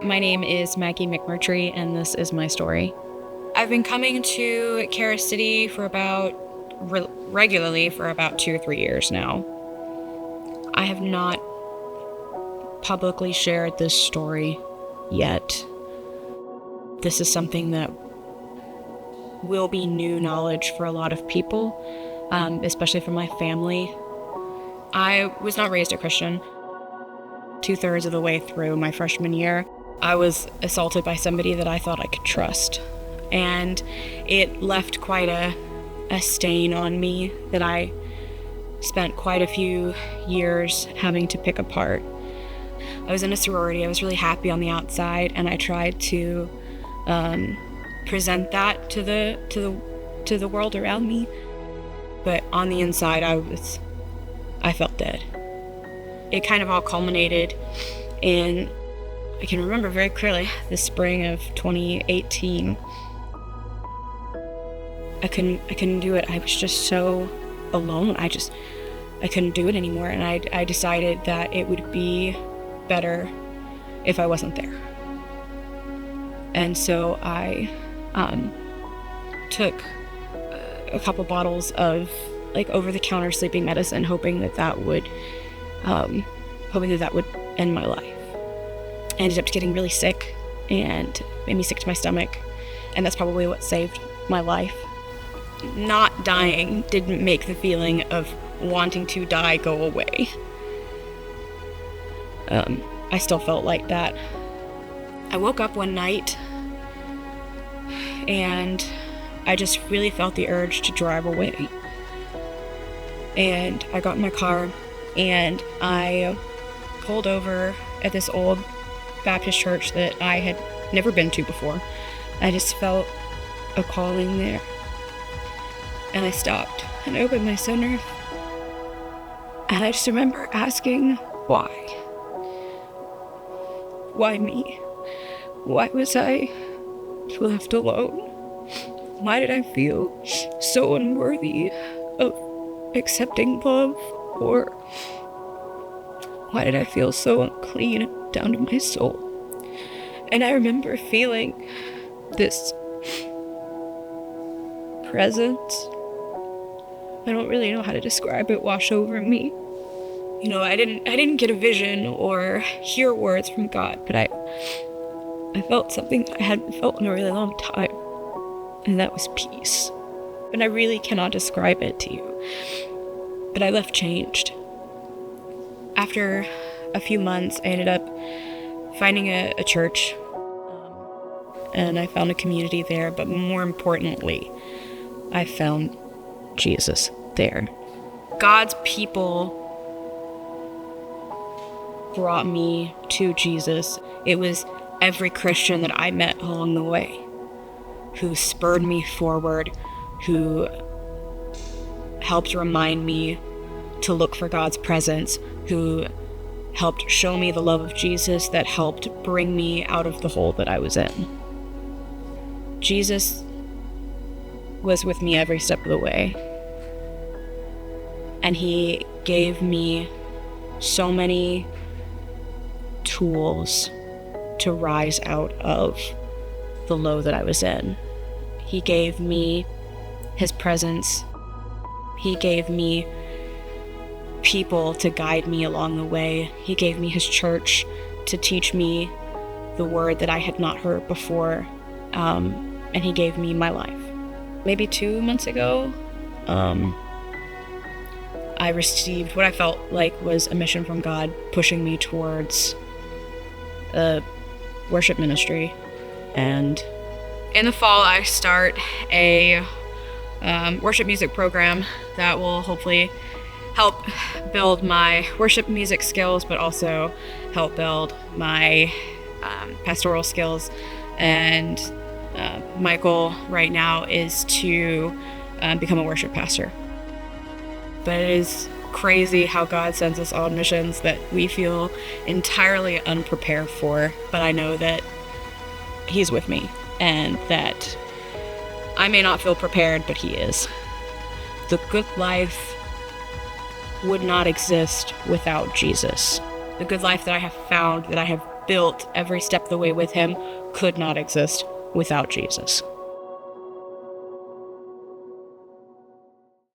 My name is Maggie McMurtry, and this is my story. I've been coming to Kara City for regularly for about 2 or 3 years now. I have not publicly shared this story yet. This is something that will be new knowledge for a lot of people, especially for my family. I was not raised a Christian. 2/3 of the way through my freshman year, I was assaulted by somebody that I thought I could trust. And it left quite a stain on me that I spent quite a few years having to pick apart. I was in a sorority. I was really happy on the outside, and I tried to present that to the world around me. But on the inside, I felt dead. It kind of all culminated in, I can remember very clearly, the spring of 2018. I couldn't do it. I was just so alone. I couldn't do it anymore. And I decided that it would be better if I wasn't there. And so I took a couple bottles of over-the-counter sleeping medicine, hoping that would end my life. I ended up getting really sick and made me sick to my stomach, and that's probably what saved my life. Not dying didn't make the feeling of wanting to die go away. I still felt like that. I woke up one night and I just really felt the urge to drive away. And I got in my car and I pulled over at this old Baptist church that I had never been to before. I just felt a calling there. And I stopped and opened my sunroof. And I just remember asking, why? Why me? Why was I left alone? Why did I feel so unworthy of accepting love? Or why did I feel so unclean down to my soul? And I remember feeling this presence, I don't really know how to describe it, wash over me. You know, I didn't get a vision or hear words from God, but I felt something that I hadn't felt in a really long time, and that was peace. And I really cannot describe it to you, but I left changed. After a few months, I ended up finding a church, and I found a community there, but more importantly, I found Jesus there. God's people brought me to Jesus. It was every Christian that I met along the way who spurred me forward, who helped remind me to look for God's presence, who helped show me the love of Jesus, that helped bring me out of the hole that I was in. Jesus was with me every step of the way. And he gave me so many tools to rise out of the low that I was in. He gave me his presence. He gave me people to guide me along the way. He gave me his church to teach me the word that I had not heard before. And he gave me my life. Maybe 2 months ago, I received what I felt like was a mission from God, pushing me towards a worship ministry. And in the fall, I start a worship music program that will hopefully help build my worship music skills, but also help build my pastoral skills. And my goal right now is to become a worship pastor. But it is crazy how God sends us on missions that we feel entirely unprepared for. But I know that he's with me and that I may not feel prepared, but he is. The good life would not exist without Jesus. The good life that I have found, that I have built every step of the way with him could not exist without Jesus.